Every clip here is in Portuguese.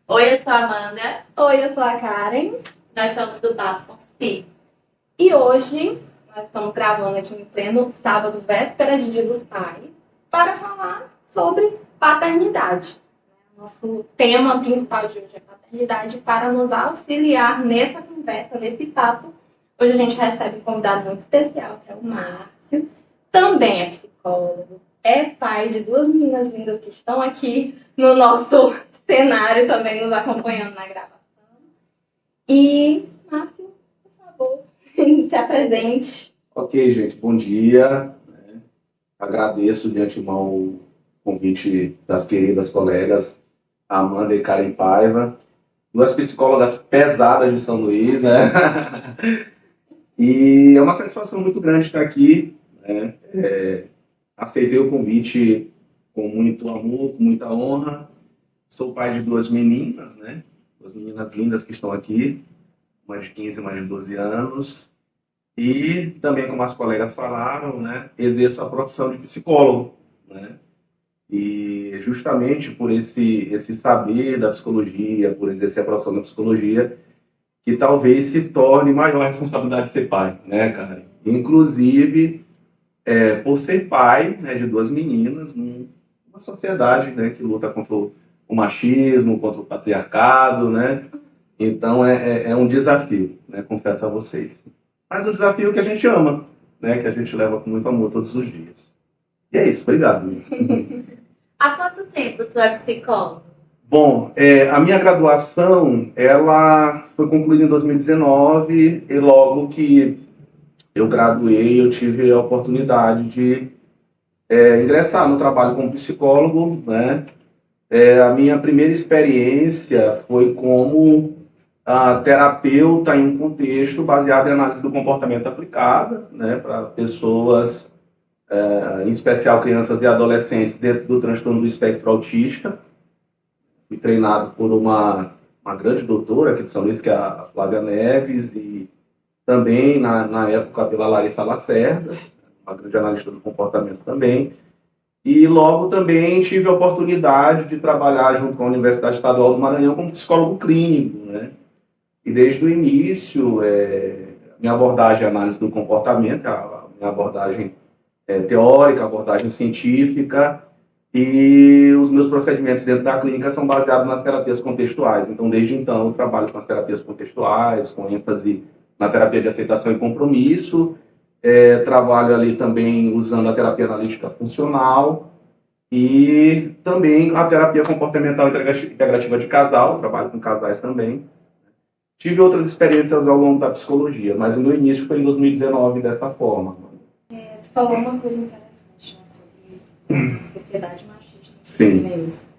Oi, eu sou a Amanda. Oi, eu sou a Karen. Nós somos do Papo com Psi. E hoje nós estamos gravando aqui em pleno sábado, véspera de Dia dos Pais, para falar sobre paternidade. Nosso tema principal de hoje é paternidade. Para nos auxiliar nessa conversa, nesse papo, hoje a gente recebe um convidado muito especial, que é o Márcio. Também é psicólogo, é pai de duas meninas lindas que estão aqui no nosso cenário, também nos acompanhando na gravação. E, Márcio, por favor, se apresente. Ok, gente, bom dia. Agradeço de antemão o convite das queridas colegas Amanda e Karen Paiva, duas psicólogas pesadas de São Luís, né? E é uma satisfação muito grande estar aqui, né? Aceitei o convite com muito amor, com muita honra. Sou pai de duas meninas, né? Duas meninas lindas que estão aqui, uma de 15 e uma de 12 anos. E também, como as colegas falaram, né, exerço a profissão de psicólogo, né? E justamente por esse saber da psicologia, por exercer a profissão da psicologia, que talvez se torne maior a responsabilidade de ser pai, né, cara? Inclusive, por ser pai, né, de duas meninas, numa sociedade, né, que luta contra o machismo, contra o patriarcado, né? Então, é um desafio, né, confesso a vocês. Mas um desafio que a gente ama, né? Que a gente leva com muito amor todos os dias. E é isso, obrigado, Luiz. Há quanto tempo tu é psicólogo? Bom, a minha graduação, ela foi concluída em 2019 e logo que eu graduei, eu tive a oportunidade de ingressar no trabalho como psicólogo, né? A minha primeira experiência foi como terapeuta em um contexto baseado em análise do comportamento aplicada, né, para pessoas, em especial crianças e adolescentes, dentro do transtorno do espectro autista. Fui treinado por uma grande doutora aqui de São Luís, que é a Flávia Neves, e também, na época, pela Larissa Lacerda, uma grande analista do comportamento também. E logo também tive a oportunidade de trabalhar junto com a Universidade Estadual do Maranhão como psicólogo clínico, né? E desde o início, minha abordagem é análise do comportamento, a minha abordagem teórica, a abordagem científica, e os meus procedimentos dentro da clínica são baseados nas terapias contextuais. Então, desde então, eu trabalho com as terapias contextuais, com ênfase na terapia de aceitação e compromisso, trabalho ali também usando a terapia analítica funcional e também a terapia comportamental integrativa de casal, trabalho com casais também. Tive outras experiências ao longo da psicologia, mas o meu início foi em 2019 dessa forma. Tu falou uma coisa interessante, né, sobre a sociedade machista nos meios.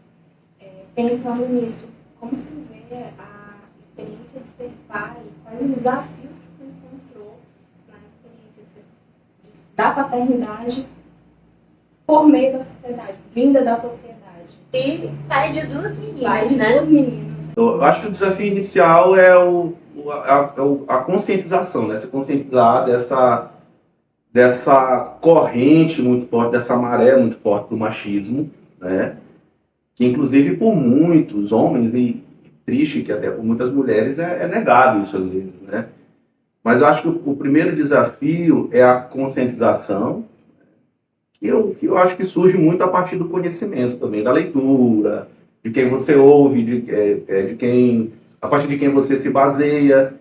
Pensando nisso, como tu vê a experiência de ser pai? Quais os desafios que tu encontrou na experiência da paternidade por meio da sociedade, vinda da sociedade? E pai de duas meninas, Pai de né? duas meninas. Eu acho que o desafio inicial é a conscientização, né? Se conscientizar dessa corrente muito forte, dessa maré muito forte do machismo, né? Que inclusive por muitos homens, e triste que até por muitas mulheres, é negado isso às vezes, né? Mas eu acho que o primeiro desafio é a conscientização, que eu acho que surge muito a partir do conhecimento também, da leitura, de quem você ouve, a partir de quem você se baseia.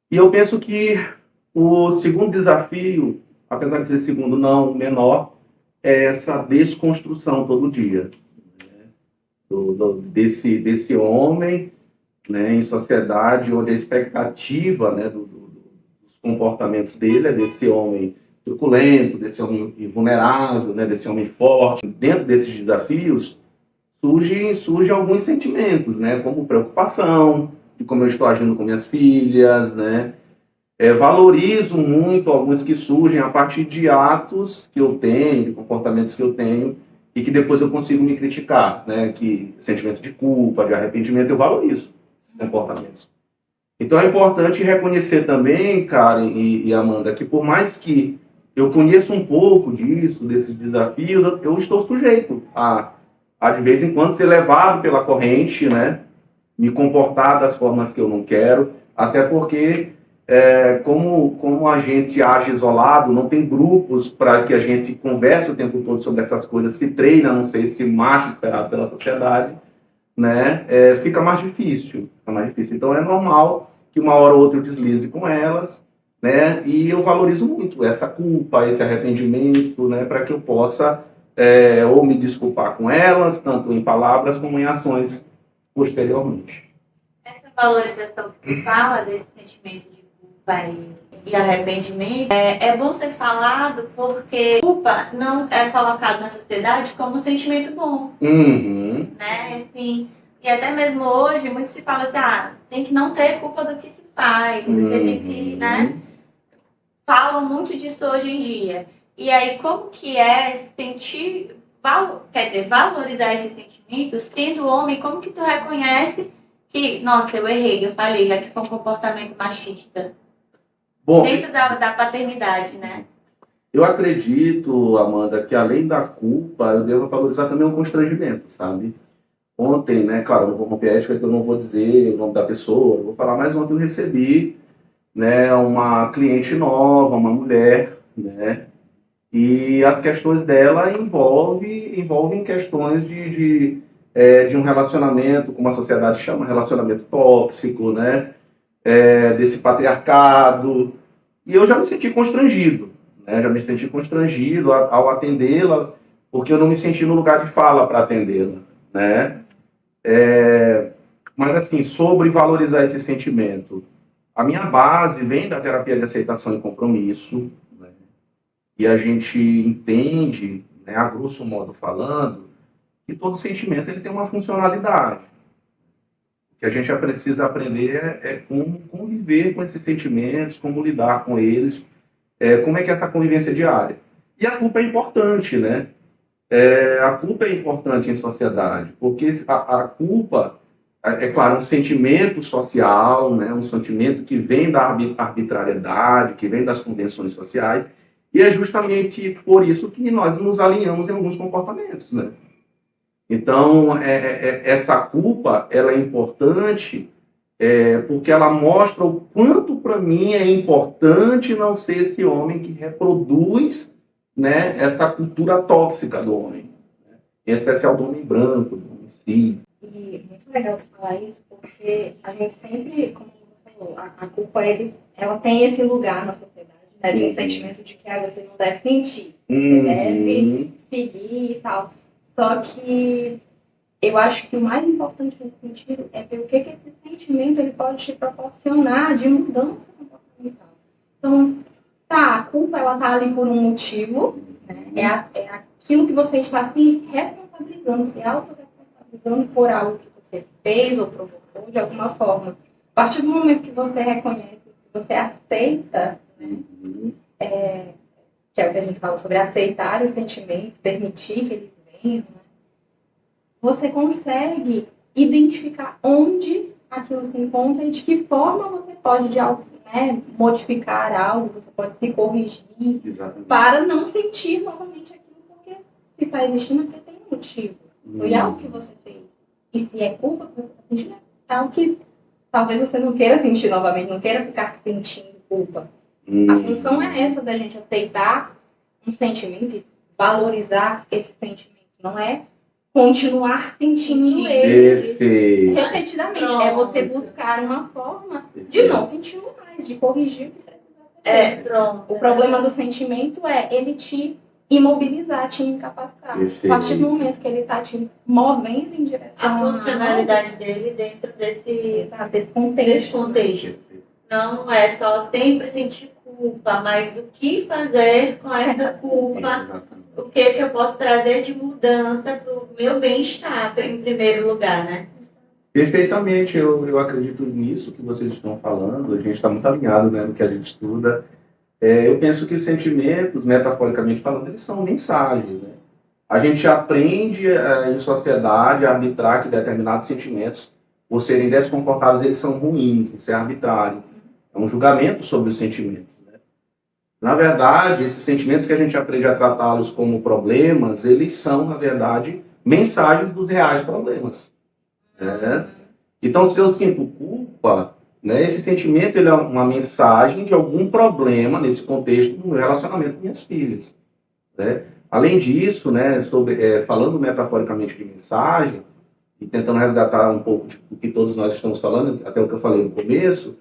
E eu penso que o segundo desafio, apesar de ser segundo não menor, é essa desconstrução todo dia, né? Desse homem, né, em sociedade, onde a expectativa, né, dos comportamentos dele é desse homem truculento, desse homem vulnerável, né, desse homem forte. Dentro desses desafios, surgem alguns sentimentos, né, como preocupação, de como eu estou agindo com minhas filhas, né. Valorizo muito alguns que surgem a partir de atos que eu tenho, de comportamentos que eu tenho, e que depois eu consigo me criticar, né, que sentimento de culpa, de arrependimento, eu valorizo esses comportamentos. Então é importante reconhecer também, Karen e Amanda, que por mais que eu conheça um pouco disso, desses desafios, eu estou sujeito a de vez em quando ser levado pela corrente, né? me comportar das formas que eu não quero, até porque, como a gente age isolado, não tem grupos para que a gente converse o tempo todo sobre essas coisas, se treina, não sei, se macho esperado pela sociedade, né? Fica mais difícil, Então é normal que uma hora ou outra eu deslize com elas, né? E eu valorizo muito essa culpa, esse arrependimento, né? Para que eu possa ou me desculpar com elas, tanto em palavras como em ações posteriormente. Essa valorização que tu fala desse sentimento de culpa e arrependimento é bom ser falado porque culpa não é colocado na sociedade como um sentimento bom, né? Assim, e até mesmo hoje, muito se fala assim, tem que não ter culpa do que se faz, você tem que, né? Falam muito disso hoje em dia. E aí, como que é sentir, valorizar esse sentimento, sendo homem, como que tu reconhece que, nossa, eu errei, eu falei, já que foi um comportamento machista? Bom, dentro da paternidade, né? Eu acredito, Amanda, que além da culpa, eu devo valorizar também o constrangimento, sabe? Ontem, né, claro, eu não vou romper a ética, que eu não vou dizer o nome da pessoa, eu vou falar, mas ontem eu recebi, né, uma cliente nova, uma mulher, né, e as questões dela envolvem questões de um relacionamento, como a sociedade chama, relacionamento tóxico, né, desse patriarcado, e eu já me senti constrangido, né, ao atendê-la, porque eu não me senti no lugar de fala para atendê-la, né. Mas assim, sobre valorizar esse sentimento, a minha base vem da terapia de aceitação e compromisso, né? E a gente entende, né, a grosso modo falando, que todo sentimento ele tem uma funcionalidade. O que a gente precisa aprender é como conviver com esses sentimentos, como lidar com eles, como é que é essa convivência diária. E a culpa é importante, né? A culpa é importante em sociedade, porque a culpa, claro, um sentimento social, né, um sentimento que vem da arbitrariedade, que vem das convenções sociais, e é justamente por isso que nós nos alinhamos em alguns comportamentos, né? Então, essa culpa, ela é importante porque ela mostra o quanto para mim é importante não ser esse homem que reproduz, né, essa cultura tóxica do homem, né? Em especial do homem branco, do homem cis. E muito legal você falar isso, porque a gente sempre, como você falou, a culpa ela tem esse lugar na sociedade, né, de um sentimento de que você não deve sentir, você deve seguir e tal. Só que eu acho que o mais importante nesse sentido é ver o que esse sentimento ele pode te proporcionar de mudança comportamental. Então, a culpa ela tá ali por um motivo, né? É aquilo que você está se responsabilizando, se autorresponsabilizando por algo que você fez ou provocou de alguma forma. A partir do momento que você reconhece, que você aceita, né? Que é o que a gente fala sobre aceitar os sentimentos, permitir que eles venham, né? Você consegue identificar onde aquilo se encontra e de que forma você pode modificar algo, você pode se corrigir. Exatamente. Para não sentir novamente aquilo, porque se está existindo é porque tem um motivo. Foi algo que você fez. E se é culpa que você está sentindo, é algo que talvez você não queira sentir novamente, não queira ficar sentindo culpa. A função é essa da gente aceitar um sentimento e valorizar esse sentimento. Não é continuar sentindo ele repetidamente. Pronto. É você buscar uma forma de não sentir mais, de corrigir o que precisa ser. Pronto. O problema do sentimento é ele te imobilizar, te incapacitar. A partir do momento que ele está te movendo em direção a funcionalidade dele dentro desse contexto. Não é só sempre sentir culpa, mas o que fazer com essa culpa? O que eu posso trazer de mudança para o meu bem-estar, em primeiro lugar, né? Perfeitamente, eu acredito nisso que vocês estão falando, a gente está muito alinhado, né, no que a gente estuda. Eu penso que os sentimentos, metaforicamente falando, eles são mensagens, né? A gente aprende em sociedade a arbitrar que determinados sentimentos, por serem desconfortáveis, eles são ruins, isso é arbitrário. É um julgamento sobre os sentimentos, né? Na verdade, esses sentimentos que a gente aprende a tratá-los como problemas, eles são, na verdade, mensagens dos reais problemas, né? Então, se eu sinto culpa, né, esse sentimento ele é uma mensagem de algum problema nesse contexto no relacionamento com minhas filhas, né? Além disso, né, falando metaforicamente de mensagem e tentando resgatar um pouco do que todos nós estamos falando, até o que eu falei no começo,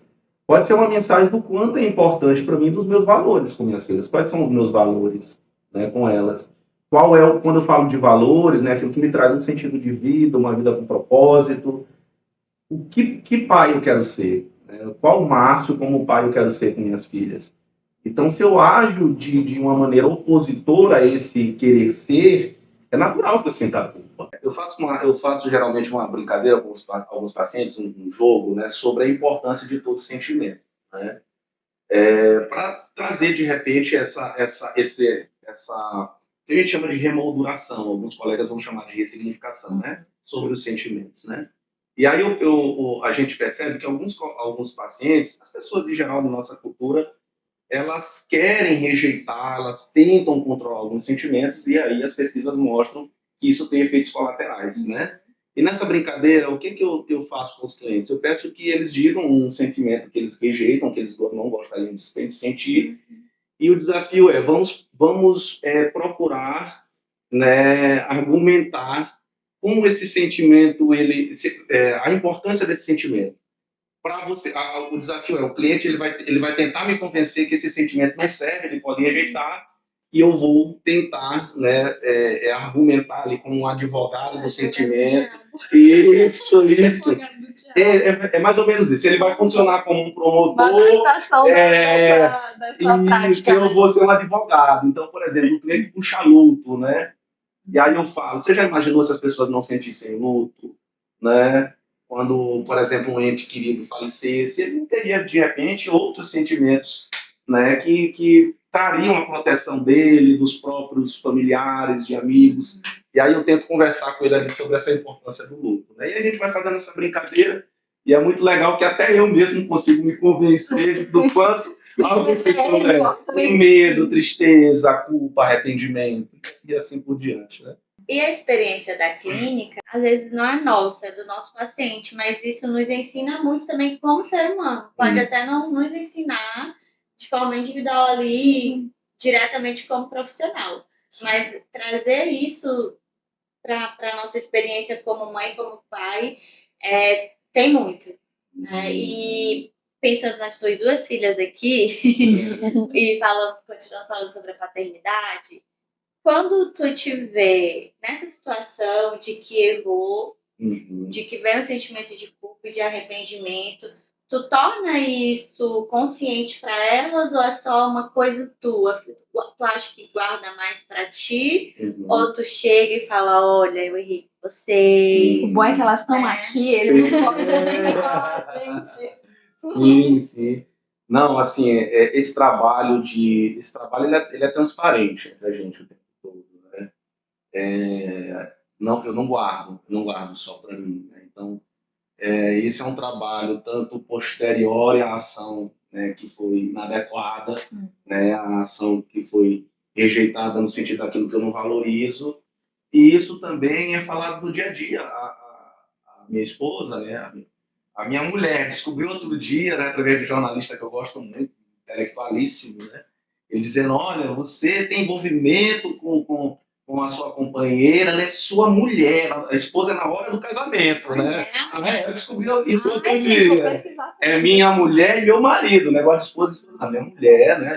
pode ser uma mensagem do quanto é importante para mim dos meus valores com minhas filhas. Quais são os meus valores, né, com elas? Quando eu falo de valores, né, aquilo que me traz um sentido de vida, uma vida com propósito, que pai eu quero ser? Né? Qual Márcio como pai eu quero ser com minhas filhas? Então, se eu ajo de uma maneira opositora a esse querer ser, é natural que eu sinta a culpa. Eu faço geralmente uma brincadeira com alguns pacientes, um jogo, né, sobre a importância de todo sentimento, né? Para trazer, de repente, essa que a gente chama de remolduração, alguns colegas vão chamar de ressignificação, né, sobre os sentimentos, né? E aí a gente percebe que alguns pacientes, as pessoas em geral da nossa cultura, elas querem rejeitar, elas tentam controlar alguns sentimentos, e aí as pesquisas mostram que isso tem efeitos colaterais, né? E nessa brincadeira, o que eu faço com os clientes? Eu peço que eles digam um sentimento que eles rejeitam, que eles não gostariam de sentir, e o desafio é, vamos procurar, né, argumentar como esse sentimento, a importância desse sentimento para você, o desafio é o cliente ele vai tentar me convencer que esse sentimento não serve, ele pode rejeitar e eu vou tentar, né, argumentar ali como um advogado do sentimento. Isso. É mais ou menos isso. Ele vai funcionar como um promotor. Dessa prática, eu vou ser um advogado. Então, por exemplo, o cliente puxa luto, né? E aí eu falo, você já imaginou se as pessoas não sentissem luto, né? Quando, por exemplo, um ente querido falecesse, ele não teria, de repente, outros sentimentos, né, que trariam a proteção dele, dos próprios familiares, de amigos. E aí eu tento conversar com ele ali sobre essa importância do luto, né? E a gente vai fazendo essa brincadeira, e é muito legal que até eu mesmo consigo me convencer do quanto algumas pessoas têm medo, tristeza, culpa, arrependimento, e assim por diante, né? E a experiência da clínica, às vezes não é nossa, é do nosso paciente, mas isso nos ensina muito também como ser humano. Pode até não nos ensinar de forma individual ali, diretamente como profissional, mas trazer isso para a nossa experiência como mãe, como pai, tem muito. Né? E pensando nas tuas duas filhas aqui, e continuando falando sobre a paternidade, quando tu te vê nessa situação de que errou, de que vem um sentimento de culpa e de arrependimento, tu torna isso consciente para elas ou é só uma coisa tua? Tu acha que guarda mais para ti? Ou tu chega e fala, olha, eu errei com vocês? O bom é que elas estão aqui, ele não pode falar, gente. Sim, sim. Não, assim, esse trabalho ele é transparente entre a gente o tempo todo, né? Não, eu não guardo só para mim, né? Então, esse é um trabalho tanto posterior à ação, né, que foi inadequada, né, a ação que foi rejeitada no sentido daquilo que eu não valorizo, e isso também é falado no dia a dia. A minha esposa, né, a minha mulher descobriu outro dia, né, através de um jornalista que eu gosto muito, intelectualíssimo, né, ele dizendo, olha, você tem envolvimento com a sua companheira, né, sua mulher, a esposa é na hora do casamento, né? Ela descobriu isso outro dia. É minha mulher e meu marido, negócio de esposa, a minha mulher, né,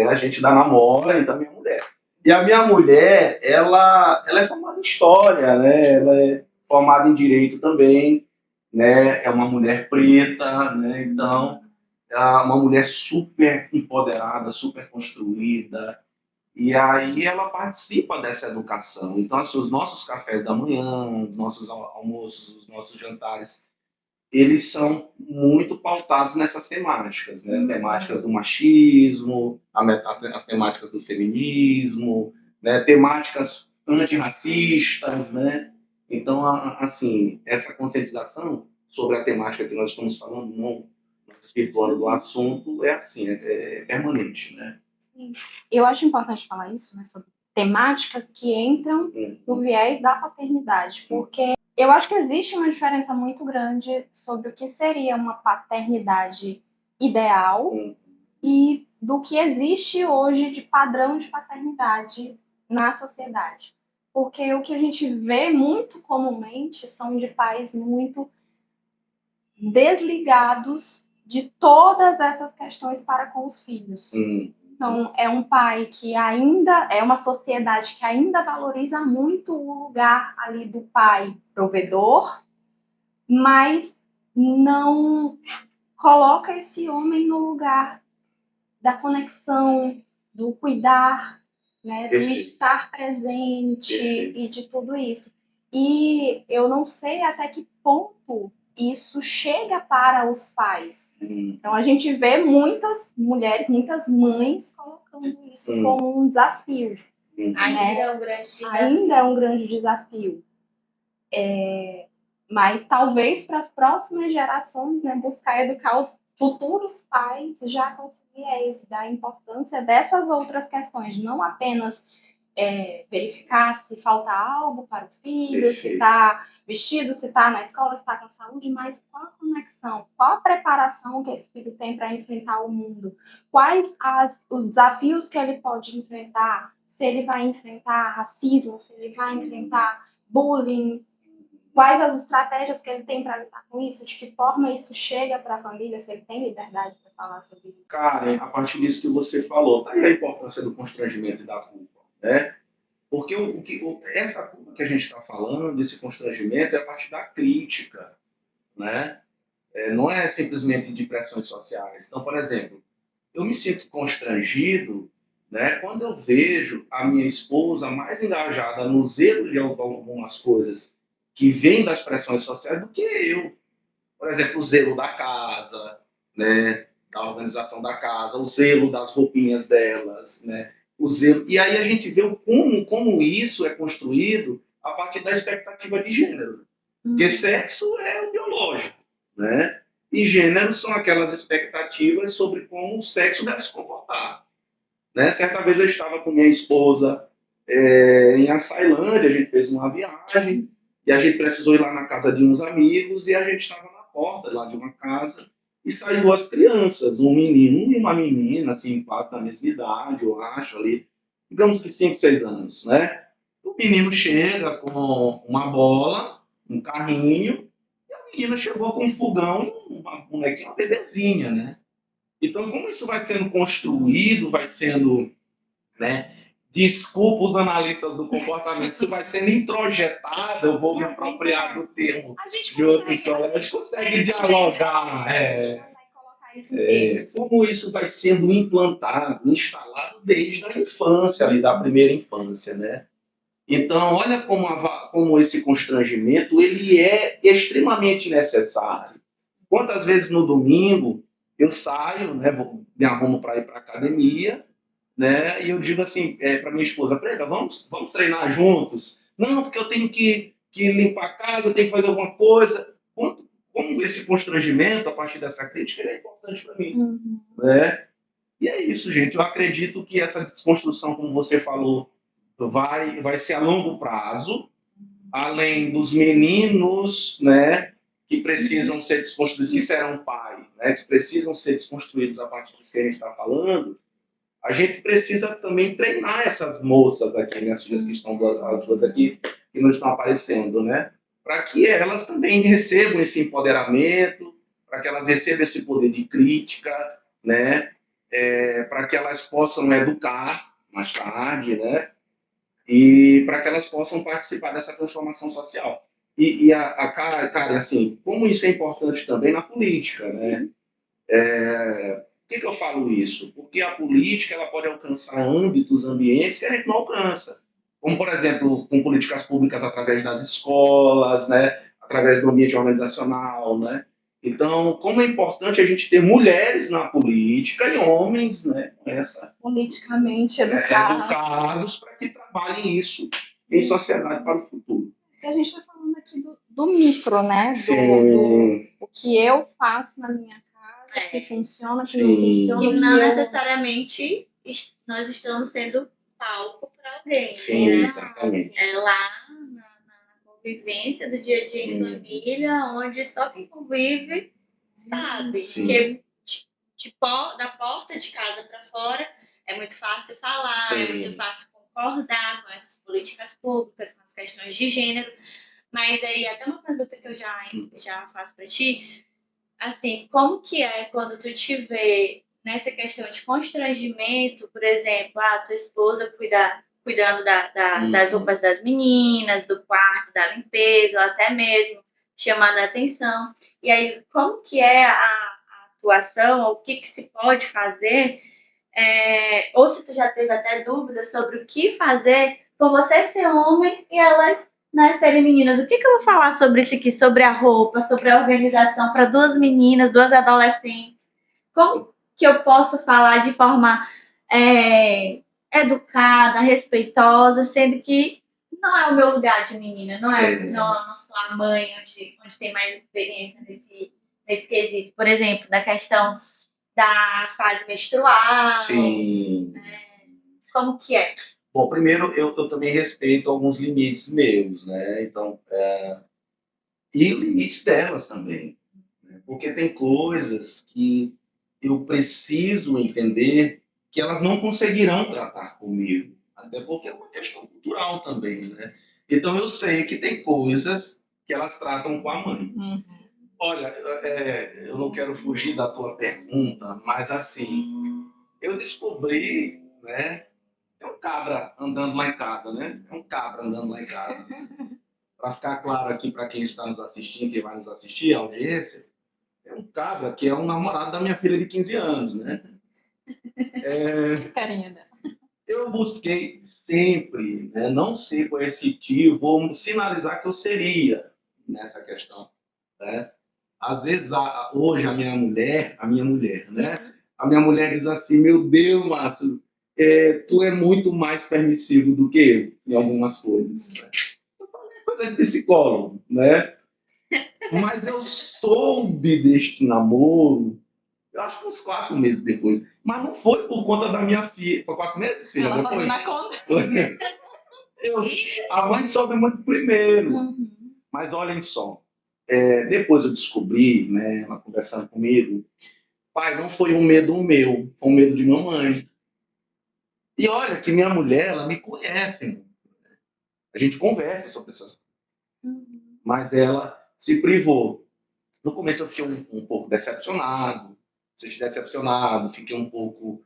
a gente dá namora, então minha mulher. E a minha mulher, ela é formada em história, né, ela é formada em direito também, né? É uma mulher preta, né? Então é uma mulher super empoderada, super construída, e aí ela participa dessa educação. Então assim, os nossos cafés da manhã, os nossos almoços, os nossos jantares, eles são muito pautados nessas temáticas, né? Temáticas do machismo, as temáticas do feminismo, né? Temáticas antirracistas, né? Então, assim, essa conscientização sobre a temática que nós estamos falando, não desvirtuando do assunto, é assim, é permanente, né? Sim. Eu acho importante falar isso, né, sobre temáticas que entram no viés da paternidade, porque eu acho que existe uma diferença muito grande sobre o que seria uma paternidade ideal e do que existe hoje de padrão de paternidade na sociedade. Porque o que a gente vê muito comumente são de pais muito desligados de todas essas questões para com os filhos. Então, é um pai que ainda, é uma sociedade que ainda valoriza muito o lugar ali do pai provedor, mas não coloca esse homem no lugar da conexão, do cuidar, né, do estar presente e de tudo isso. E eu não sei até que ponto isso chega para os pais. Então a gente vê muitas mulheres, muitas mães colocando isso como um desafio. Ainda é um grande desafio. Ainda é um grande desafio. Mas talvez para as próximas gerações, né, buscar educar os futuros pais, já conseguir dar a importância dessas outras questões, não apenas verificar se falta algo para o filho, se está vestido, se está na escola, se está com saúde, mas qual a conexão, qual a preparação que esse filho tem para enfrentar o mundo, quais os desafios que ele pode enfrentar, se ele vai enfrentar racismo, se ele vai enfrentar bullying, quais as estratégias que ele tem para lidar com isso, de que forma isso chega para a família, se ele tem liberdade para falar sobre isso. Karen, a partir disso que você falou, daí a importância do constrangimento e da culpa, né? Porque essa culpa que a gente está falando, esse constrangimento, é a partir da crítica, né? Não é simplesmente de pressões sociais. Então, por exemplo, eu me sinto constrangido, né, quando eu vejo a minha esposa mais engajada no zelo de algumas coisas que vêm das pressões sociais do que eu. Por exemplo, o zelo da casa, né, da organização da casa, o zelo das roupinhas delas, né, o zelo. E aí a gente vê como isso é construído a partir da expectativa de gênero. Porque sexo é o biológico, né? E gênero são aquelas expectativas sobre como o sexo deve se comportar. Né? Certa vez eu estava com minha esposa em Açailândia, a gente fez uma viagem e a gente precisou ir lá na casa de uns amigos e a gente estava na porta lá de uma casa e saiu duas crianças, um menino e uma menina, assim, quase da mesma idade, eu acho, ali, digamos que 5, 6 anos, né? O menino chega com uma bola, um carrinho, e a menina chegou com um fogão e uma bonequinha, uma bebezinha, né? Então, como isso vai sendo construído, vai sendo, né? Desculpa os analistas do comportamento, isso vai sendo introjetado, eu vou me apropriar do termo de outros colegas, a gente consegue dialogar. Como isso vai sendo implantado, instalado desde a infância, ali, da primeira infância, né? Então, olha como esse constrangimento ele é extremamente necessário. Quantas vezes no domingo eu saio, né, me arrumo para ir para a academia, né, e eu digo assim para minha esposa, Preta, vamos treinar juntos? Não, porque eu tenho que limpar a casa, eu tenho que fazer alguma coisa. Como esse constrangimento, a partir dessa crítica, ele é importante para mim. Né? E é isso, gente. Eu acredito que essa desconstrução, como você falou, vai ser a longo prazo, além dos meninos, né, que precisam ser desconstruídos, que serão pai, né, que precisam ser desconstruídos a partir disso que a gente está falando. A gente precisa também treinar essas moças aqui, minhas filhas que estão, as duas aqui, que não estão aparecendo, né, para que elas também recebam esse empoderamento, para que elas recebam esse poder de crítica, né, para que elas possam educar mais tarde, né, e para que elas possam participar dessa transformação social. E cara, assim, como isso é importante também na política, né? Por que eu falo isso? Porque a política ela pode alcançar âmbitos, ambientes que a gente não alcança. Como, por exemplo, com políticas públicas através das escolas, né? Através do ambiente organizacional, né? Então, como é importante a gente ter mulheres na política e homens, né, politicamente educados para que trabalhem isso em sociedade para o futuro. A gente está falando aqui do micro, né? Do que eu faço na minha casa, que funciona, que não funciona. E não necessariamente nós estamos sendo palco para alguém. Sim, né? exatamente. Lá na convivência do dia a dia em família, onde só quem convive sabe. Sim. Porque da porta de casa para fora é muito fácil falar, Sim. é muito fácil concordar com essas políticas públicas, com as questões de gênero. Mas aí, até uma pergunta que eu já faço para ti, assim, como que é quando tu te vê nessa questão de constrangimento, por exemplo, tua esposa cuidando das roupas das meninas, do quarto, da limpeza, ou até mesmo chamando a atenção. E aí, como que é a atuação, ou o que se pode fazer, ou se tu já teve até dúvidas sobre o que fazer por você ser homem e elas serem meninas. O que eu vou falar sobre isso aqui, sobre a roupa, sobre a organização para duas meninas, duas adolescentes? Como que eu posso falar de forma educada, respeitosa, sendo que não é o meu lugar de menina, não sou a mãe onde tem mais experiência nesse quesito. Por exemplo, da questão da fase menstrual. Sim. Como que é? Bom, primeiro, eu também respeito alguns limites meus, né? Então, e limites delas também. Né? Porque tem coisas que eu preciso entender que elas não conseguirão tratar comigo. Até porque é uma questão cultural também, né? Então, eu sei que tem coisas que elas tratam com a mãe. Olha, eu não quero fugir da tua pergunta, mas assim, eu descobri, né? É um cabra andando lá em casa, né? É um cabra andando lá em casa. Para ficar claro aqui para quem está nos assistindo, quem vai nos assistir, a audiência, é um cabra que é um namorado da minha filha de 15 anos, né? Carinha dela. Eu busquei sempre, né, não ser coercitivo ou sinalizar que eu seria nessa questão, né? Às vezes, hoje, a minha mulher, né? A minha mulher diz assim, meu Deus, Márcio, tu é muito mais permissivo do que eu em algumas coisas. Né? É coisa de psicólogo, né? Mas eu soube deste namoro, eu acho que uns 4 meses depois. Mas não foi por conta da minha filha. Foi 4 meses, filha? Ela Depois? na conta. A mãe soube muito primeiro. Mas olhem só. Depois eu descobri, né, ela conversando comigo, pai, não foi um medo meu, foi um medo de mamãe. E olha que minha mulher, ela me conhece. A gente conversa sobre essas coisas. Mas ela se privou. No começo eu fiquei um pouco decepcionado, fiquei um pouco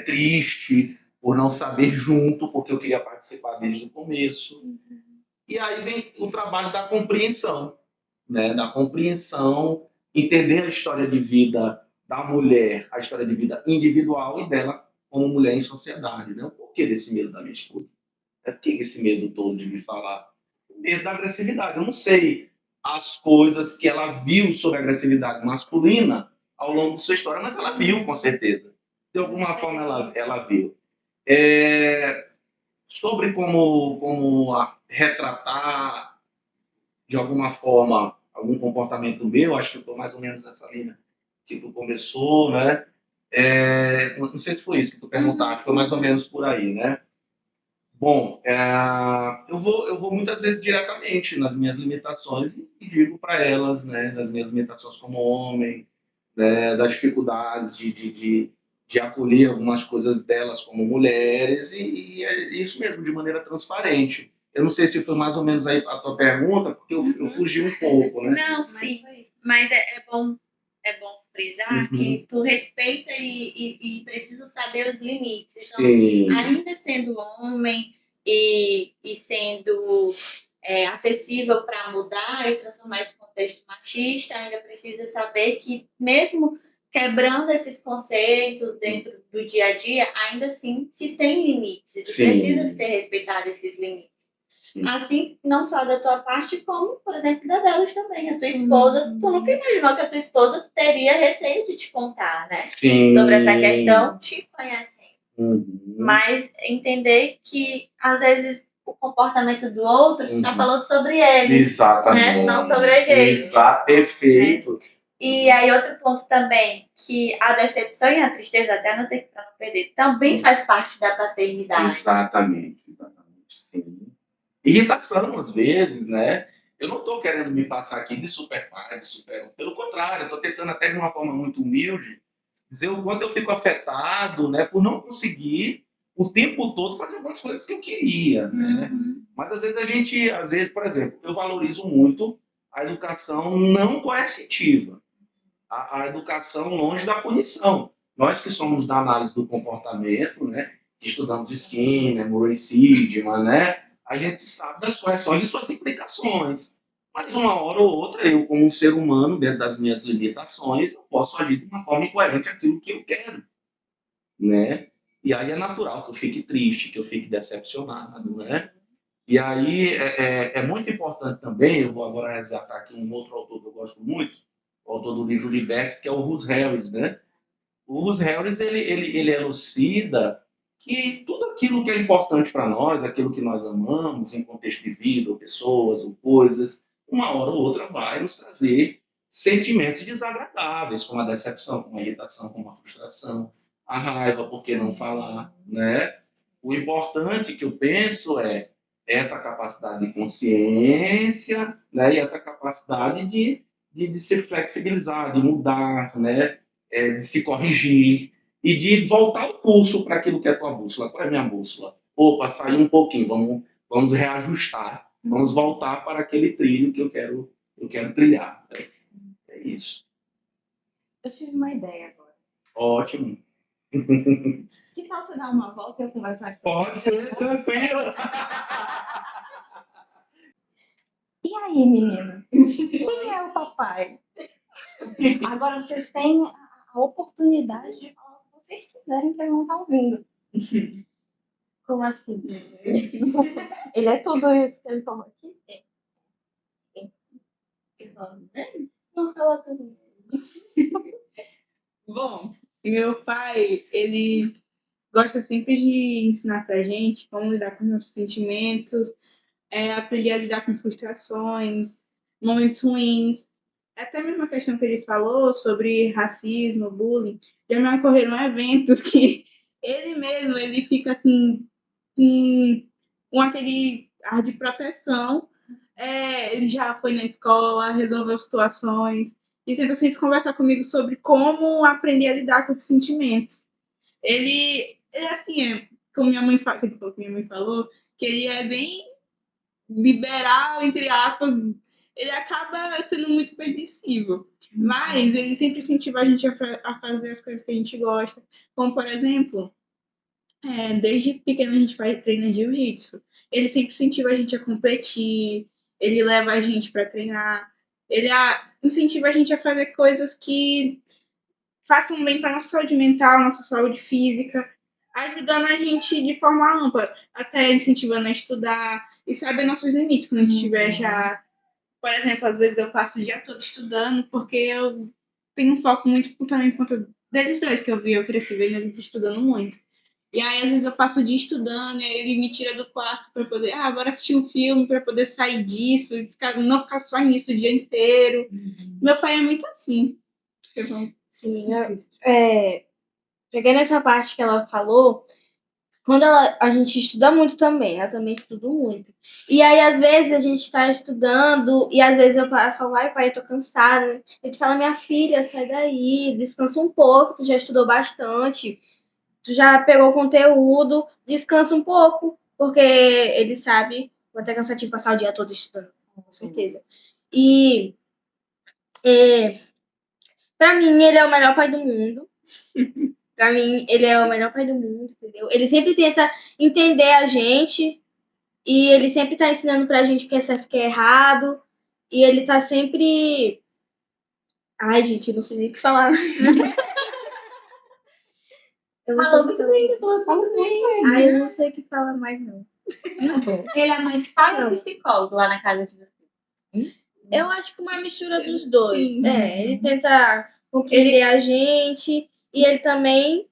triste por não saber junto, porque eu queria participar desde o começo. E aí vem o trabalho da compreensão, né? Da compreensão, entender a história de vida da mulher, a história de vida individual e dela como mulher em sociedade. Né? O porquê desse medo da minha esposa? Por que esse medo todo de me falar? O medo da agressividade. Eu não sei as coisas que ela viu sobre a agressividade masculina ao longo de sua história, mas ela viu, com certeza. De alguma forma, ela viu. Sobre como retratar, de alguma forma, algum comportamento meu, acho que foi mais ou menos nessa linha que tu começou, né? Não sei se foi isso que tu perguntaste, foi mais ou menos por aí, né? Bom, eu vou muitas vezes diretamente nas minhas limitações e digo para elas, né, das minhas limitações como homem, né, das dificuldades de acolher algumas coisas delas como mulheres e é isso mesmo, de maneira transparente. Eu não sei se foi mais ou menos aí a tua pergunta, porque eu fugi um pouco, né? Não, sim, mas é bom frisar que tu respeita e precisa saber os limites. Então, Sim. ainda sendo homem e sendo acessível para mudar e transformar esse contexto machista, ainda precisa saber que mesmo quebrando esses conceitos dentro do dia a dia, ainda assim se tem limites e precisa ser respeitado esses limites. Assim, não só da tua parte, como, por exemplo, da delas também. A tua esposa, tu nunca imaginou que a tua esposa teria receio de te contar, né? Sim. Sobre essa questão, te conhecendo. Mas entender que, às vezes, o comportamento do outro está falando sobre ele. Exatamente. Né? Não sobre a gente. Exato, perfeito. E aí, outro ponto também, que a decepção e a tristeza, até não tem para não perder, também faz parte da paternidade. Exatamente, sim. Irritação, às vezes, né? Eu não estou querendo me passar aqui de super pai, de super... Pelo contrário, eu estou tentando até de uma forma muito humilde dizer o quanto eu fico afetado, né, por não conseguir o tempo todo fazer algumas coisas que eu queria, né? Mas às vezes, por exemplo, eu valorizo muito a educação não coercitiva, a educação longe da punição. Nós que somos da análise do comportamento, né, que estudamos Skinner, Murray Sigman, né, a gente sabe das correções e suas implicações. Mas uma hora ou outra, eu, como um ser humano, dentro das minhas limitações, eu posso agir de uma forma incoerente àquilo que eu quero, né? E aí é natural que eu fique triste, que eu fique decepcionado, né? E aí é muito importante também, eu vou agora resgatar aqui um outro autor que eu gosto muito, o autor do livro Libertes, que é o Russ Harris, né? O Russ Harris, ele elucida que tudo aquilo que é importante para nós, aquilo que nós amamos, em contexto de vida, ou pessoas, ou coisas, uma hora ou outra vai nos trazer sentimentos desagradáveis, como a decepção, como a irritação, como a frustração, a raiva, por que não falar, né? O importante que eu penso é essa capacidade de consciência, né? E essa capacidade de se flexibilizar, de mudar, né? De se corrigir e de voltar o curso para aquilo que é tua bússola. Qual é a minha bússola? Opa, sair um pouquinho, vamos reajustar, vamos voltar para aquele trilho que eu quero trilhar. É isso. Eu tive uma ideia agora. Ótimo. Que tal você dar uma volta e eu conversar com você? Pode ser, tranquilo. E aí, menino? Quem é o papai? Agora vocês têm a oportunidade de falar o que vocês quiserem que ele não tá ouvindo. Como assim? Ele é tudo isso que ele falou aqui? Não fala tudo. Bom, meu pai, ele gosta sempre de ensinar pra gente como lidar com os nossos sentimentos, aprender a lidar com frustrações, momentos ruins. Até mesmo a questão que ele falou sobre racismo, bullying, já me ocorreram eventos que ele mesmo, ele fica assim, com aquele ar de proteção. Ele já foi na escola, resolveu situações e tenta sempre conversar comigo sobre como aprender a lidar com os sentimentos. Ele assim, como minha mãe que ele falou, que minha mãe falou, que ele é bem liberal, entre aspas, ele acaba sendo muito permissivo. Mas ele sempre incentiva a gente a fazer as coisas que a gente gosta. Como, por exemplo, desde pequeno a gente treina jiu-jitsu. Ele sempre incentiva a gente a competir, ele leva a gente para treinar, ele incentiva a gente a fazer coisas que façam bem para nossa saúde mental, nossa saúde física, ajudando a gente de forma ampla, até incentivando a estudar e saber nossos limites quando a gente estiver já. Por exemplo, às vezes eu passo o dia todo estudando, porque eu tenho um foco muito também por conta deles dois, que eu cresci vendo eles estudando muito. E aí, às vezes, eu passo o dia estudando, e aí ele me tira do quarto para poder, bora assistir um filme, para poder sair disso, e não ficar só nisso o dia inteiro. Meu pai é muito assim. Sim, peguei nessa parte que ela falou, quando a gente estuda muito também, eu também estudo muito. E aí, às vezes, a gente está estudando, e às vezes eu falo, ai, pai, eu tô cansada. Ele fala, minha filha, sai daí, descansa um pouco, tu já estudou bastante, tu já pegou o conteúdo, descansa um pouco, porque ele sabe, vou até cansativo passar o dia todo estudando, com certeza. E pra mim, ele é o melhor pai do mundo. Pra mim, ele é o melhor pai do mundo, entendeu? Ele sempre tenta entender a gente e ele sempre tá ensinando pra gente o que é certo e o que é errado. E ele tá sempre... Ai, gente, não sei nem o que falar. Falou muito bem, falou muito bem. Ai, eu não sei o que falar mais, não. Ele é mais pai ou psicólogo lá na casa de vocês? Eu acho que uma mistura dos dois. Sim. Ele tenta compreender a gente e ele também...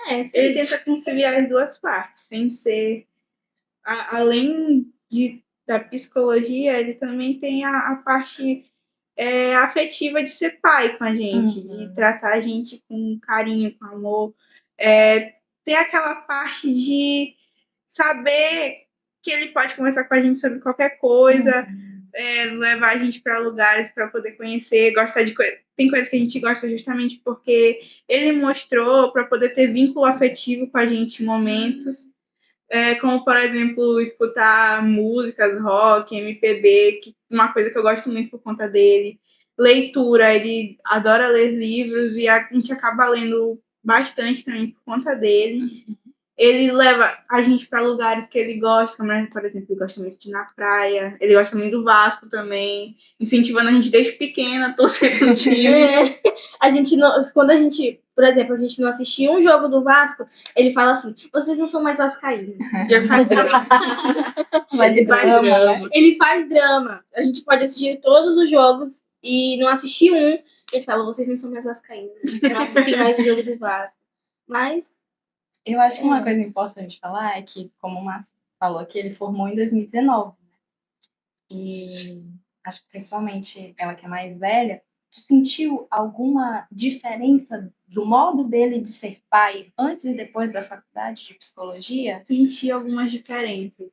Ele tenta conciliar as duas partes, sem ser... Além da psicologia, ele também tem a parte afetiva de ser pai com a gente, de tratar a gente com carinho, com amor. Ter aquela parte de saber que ele pode conversar com a gente sobre qualquer coisa. levar a gente para lugares para poder conhecer, gostar de coisas. Tem coisas que a gente gosta justamente porque ele mostrou para poder ter vínculo afetivo com a gente em momentos. Como, por exemplo, escutar músicas, rock, MPB, que uma coisa que eu gosto muito por conta dele. Leitura, ele adora ler livros e a gente acaba lendo bastante também por conta dele. Ele leva a gente para lugares que ele gosta, né? Por exemplo, ele gosta muito de ir na praia, ele gosta muito do Vasco também, incentivando a gente desde pequena a torcer pro time. A gente não, quando a gente, por exemplo, a gente não assistia um jogo do Vasco, ele fala assim: vocês não são mais vascaínos. Já faz drama. Ele faz drama. Ele faz drama. A gente pode assistir todos os jogos e não assistir um. Ele fala: vocês não são mais vascaínos. Eu não assisti mais o jogo do Vasco. Mas Eu acho que uma coisa importante falar é que, como o Márcio falou aqui, ele formou em 2019, né? E acho que principalmente ela que é mais velha, tu sentiu alguma diferença do modo dele de ser pai antes e depois da faculdade de psicologia? Senti algumas diferenças.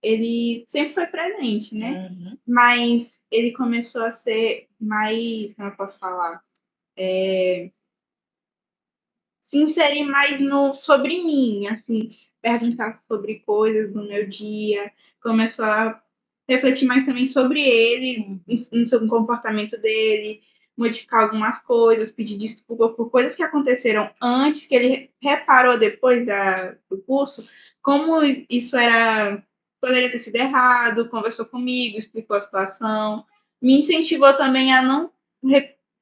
Ele sempre foi presente, né? Uhum. Mas ele começou a ser mais, como eu posso falar, se inserir mais sobre mim, assim, perguntar sobre coisas do meu dia, começou a refletir mais também sobre ele, sobre o comportamento dele, modificar algumas coisas, pedir desculpa por coisas que aconteceram antes, que ele reparou depois do curso, como isso poderia ter sido errado, conversou comigo, explicou a situação, me incentivou também a não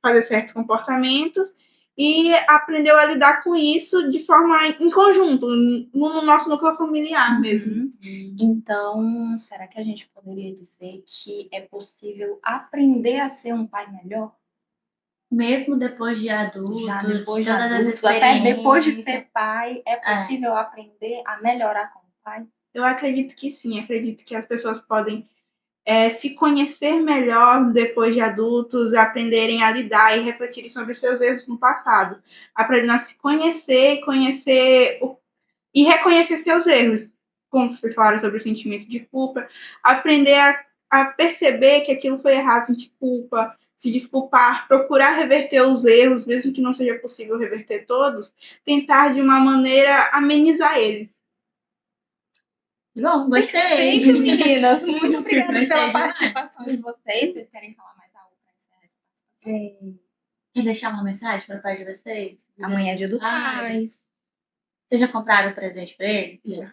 fazer certos comportamentos e aprendeu a lidar com isso de forma em conjunto, no nosso núcleo familiar mesmo. Então, será que a gente poderia dizer que é possível aprender a ser um pai melhor? Mesmo depois de adulto, Já depois de todas as adulto, até depois de experiências. ser pai, é possível aprender a melhorar como pai? Eu acredito que sim, acredito que as pessoas podem se conhecer melhor depois de adultos, aprenderem a lidar e refletirem sobre os seus erros no passado, aprendendo a se conhecer e reconhecer seus erros, como vocês falaram sobre o sentimento de culpa, aprender a perceber que aquilo foi errado, sentir culpa, se desculpar, procurar reverter os erros, mesmo que não seja possível reverter todos, tentar de uma maneira amenizar eles. Bom, gostei. Perfeito, meninas. Muito obrigada Gostei pela demais. participação de vocês. Vocês querem falar mais algo para encerrar essa participação? Quer deixar uma mensagem para o pai de vocês? Amanhã é dia dos pais. Vocês já compraram o presente para ele? Já.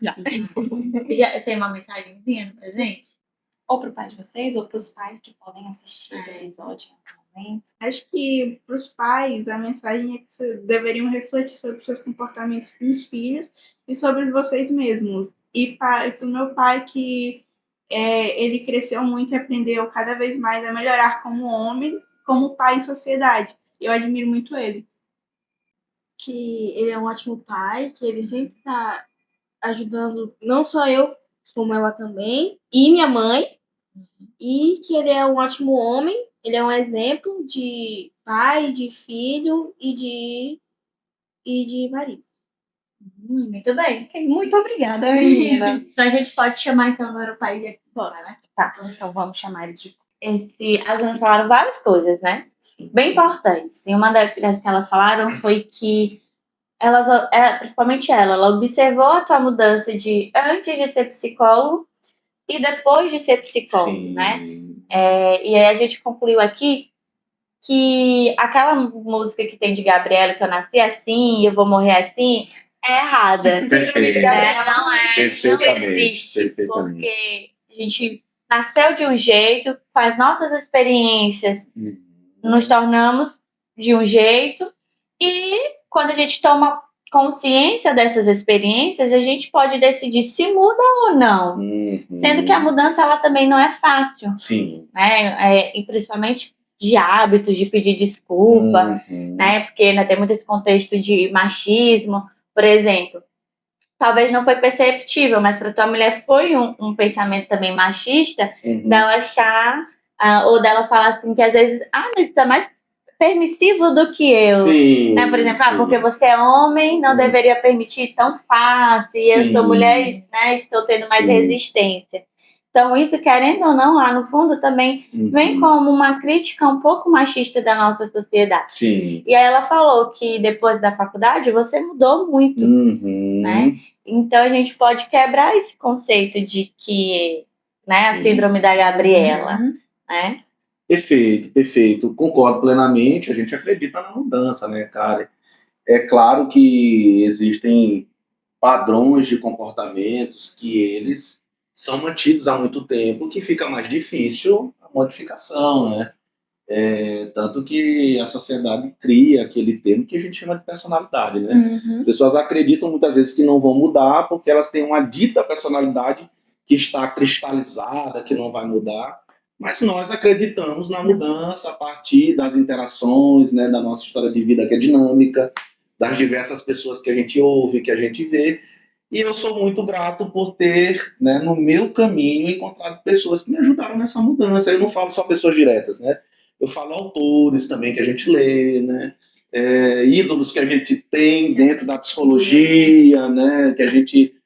Já tem uma mensagenzinha no presente? Ou para o pai de vocês, ou para os pais que podem assistir o episódio em algum momento. Acho que para os pais a mensagem é que vocês deveriam refletir sobre seus comportamentos com os filhos e sobre vocês mesmos. E para o meu pai, que ele cresceu muito e aprendeu cada vez mais a melhorar como homem, como pai em sociedade. Eu admiro muito ele. que ele é um ótimo pai, que ele sempre tá ajudando não só eu, como ela também, e minha mãe, e que ele é um ótimo homem, ele é um exemplo de pai, de filho e de marido. Muito bem. Ok, muito obrigada, meninas. Então a gente pode chamar então agora o pai de Bora. né? Tá, então vamos chamar ele de... As meninas falaram várias coisas, né? Bem importantes. E uma das que elas falaram foi que elas, principalmente ela observou a tua mudança de antes de ser psicólogo e depois de ser psicólogo, Sim. né? E aí a gente concluiu aqui que aquela música que tem de Gabriela, que eu nasci assim, eu vou morrer assim, é errada. Síndrome de Né? Gabriela. Não Perfeitamente, existe. perfeitamente. Porque a gente nasceu de um jeito, com as nossas experiências, nos tornamos de um jeito, e quando a gente toma consciência dessas experiências, a gente pode decidir se muda ou não. Sendo que a mudança ela também não é fácil, Sim. né? E principalmente de hábitos, de pedir desculpa, né? Porque ainda tem muito esse contexto de machismo, por exemplo. Talvez não foi perceptível, mas para tua mulher foi um pensamento também machista, dela achar, ou dela falar assim, que às vezes, mas isso é mais permissivo do que eu. Sim, Né? Por exemplo, sim. porque você é homem, não deveria permitir tão fácil, e eu Sim. sou mulher, né, estou tendo mais Sim. resistência. Então, isso, querendo ou não, lá no fundo também vem como uma crítica um pouco machista da nossa sociedade. Sim. E aí ela falou que depois da faculdade você mudou muito, né? Então a gente pode quebrar esse conceito de que, né, a síndrome da Gabriela, né? Perfeito. Concordo plenamente. A gente acredita na mudança, né, cara? É claro que existem padrões de comportamentos que eles são mantidos há muito tempo, que fica mais difícil a modificação, né? Tanto que a sociedade cria aquele termo que a gente chama de personalidade, né? As pessoas acreditam muitas vezes que não vão mudar porque elas têm uma dita personalidade que está cristalizada, que não vai mudar. Mas nós acreditamos na mudança a partir das interações, né, da nossa história de vida que é dinâmica, das diversas pessoas que a gente ouve, que a gente vê. E eu sou muito grato por ter, né, no meu caminho, encontrado pessoas que me ajudaram nessa mudança. Eu não falo só pessoas diretas, né? Eu falo autores também que a gente lê, né? Ídolos que a gente tem dentro da psicologia, né?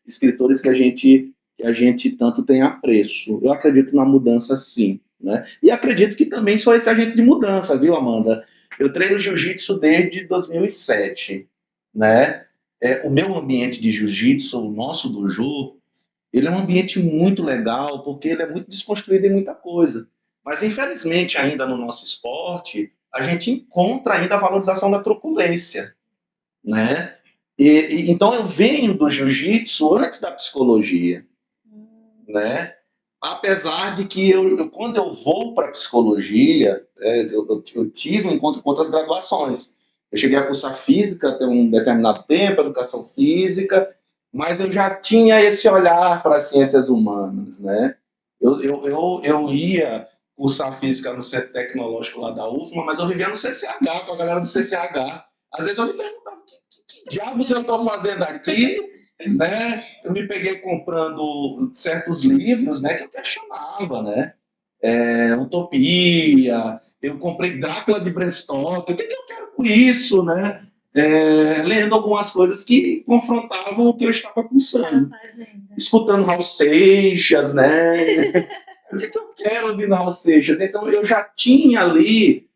Escritores que a gente tanto tem apreço. Eu acredito na mudança, sim, né? E acredito que também sou esse agente de mudança, viu, Amanda? Eu treino jiu-jitsu desde 2007, né? O meu ambiente de jiu-jitsu, o nosso dojo, ele é um ambiente muito legal porque ele é muito desconstruído em muita coisa. Mas, infelizmente, ainda no nosso esporte, a gente encontra ainda a valorização da truculência, né? Então, eu venho do jiu-jitsu antes da psicologia, né? Apesar de que quando eu vou para a psicologia, eu tive um encontro com outras graduações. Eu cheguei a cursar física até um determinado tempo, educação física, mas eu já tinha esse olhar para as ciências humanas, né? Eu ia cursar física no Centro Tecnológico lá da UFMA, mas eu vivia no CCH, com a galera do CCH. Às vezes eu me perguntava, que diabos eu estou fazendo aqui? Né? Eu me peguei comprando certos livros, né, que eu questionava, né? Utopia, eu comprei Drácula de Bram Stoker, o que eu quero com isso, né? Lendo algumas coisas que confrontavam o que eu estava cursando. Escutando Raul Seixas, né? O que eu quero ouvir no Raul Seixas? Então eu já tinha ali,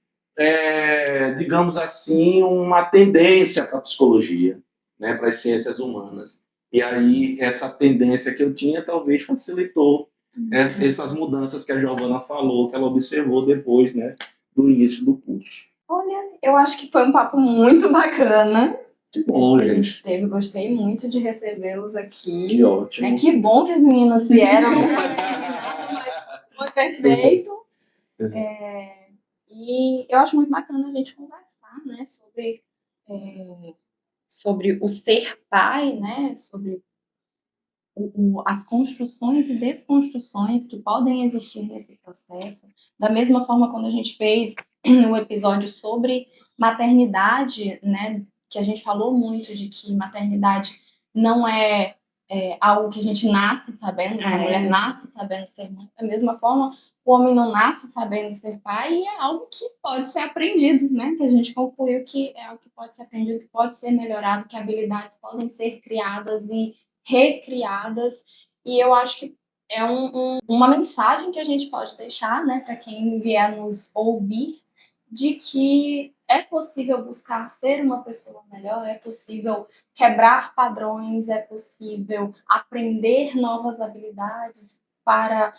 digamos assim, uma tendência para a psicologia, né, para as ciências humanas. E aí essa tendência que eu tinha talvez facilitou essas mudanças que a Giovana falou, que ela observou depois, né, do início do curso. Olha, eu acho que foi um papo muito bacana. Que bom, A gente. gente teve, gostei muito de recebê-los aqui. Que ótimo. Que bom que as meninas vieram, não foi perfeito. E eu acho muito bacana a gente conversar, né, sobre o ser pai, né, sobre as construções e desconstruções que podem existir nesse processo. Da mesma forma, quando a gente fez no episódio sobre maternidade, né, que a gente falou muito de que maternidade não é algo que a gente nasce sabendo, que a mulher nasce sabendo ser mãe. Da mesma forma, o homem não nasce sabendo ser pai e é algo que pode ser aprendido, né? Que a gente concluiu que é algo que pode ser aprendido, que pode ser melhorado, que habilidades podem ser criadas e recriadas. E eu acho que é uma mensagem que a gente pode deixar, né, para quem vier nos ouvir, de que é possível buscar ser uma pessoa melhor, é possível quebrar padrões, é possível aprender novas habilidades para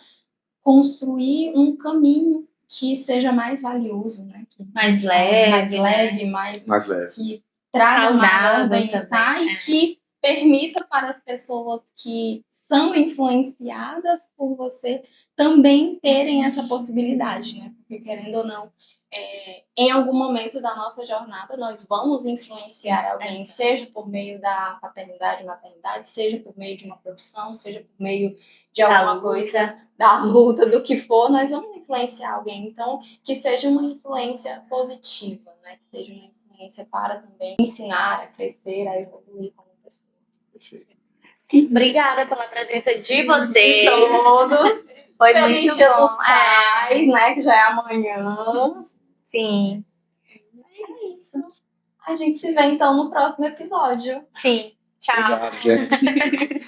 construir um caminho que seja mais valioso, né? Mais leve, mais leve. Que traga maior bem-estar também, e que permita para as pessoas que são influenciadas por você também terem essa possibilidade, né? Porque, querendo ou não, em algum momento da nossa jornada, nós vamos influenciar alguém, seja por meio da paternidade, maternidade, seja por meio de uma profissão, seja por meio de alguma coisa, da luta, do que for, nós vamos influenciar alguém. Então, que seja uma influência positiva, né? Que seja uma influência para também ensinar a crescer, a evoluir como pessoa. Obrigada pela presença de vocês. De todos. Foi Feliz muito Dia bom. dos Pais, né? Que já é amanhã. Sim. É isso. A gente se vê então no próximo episódio. Sim. Tchau. Obrigado, gente.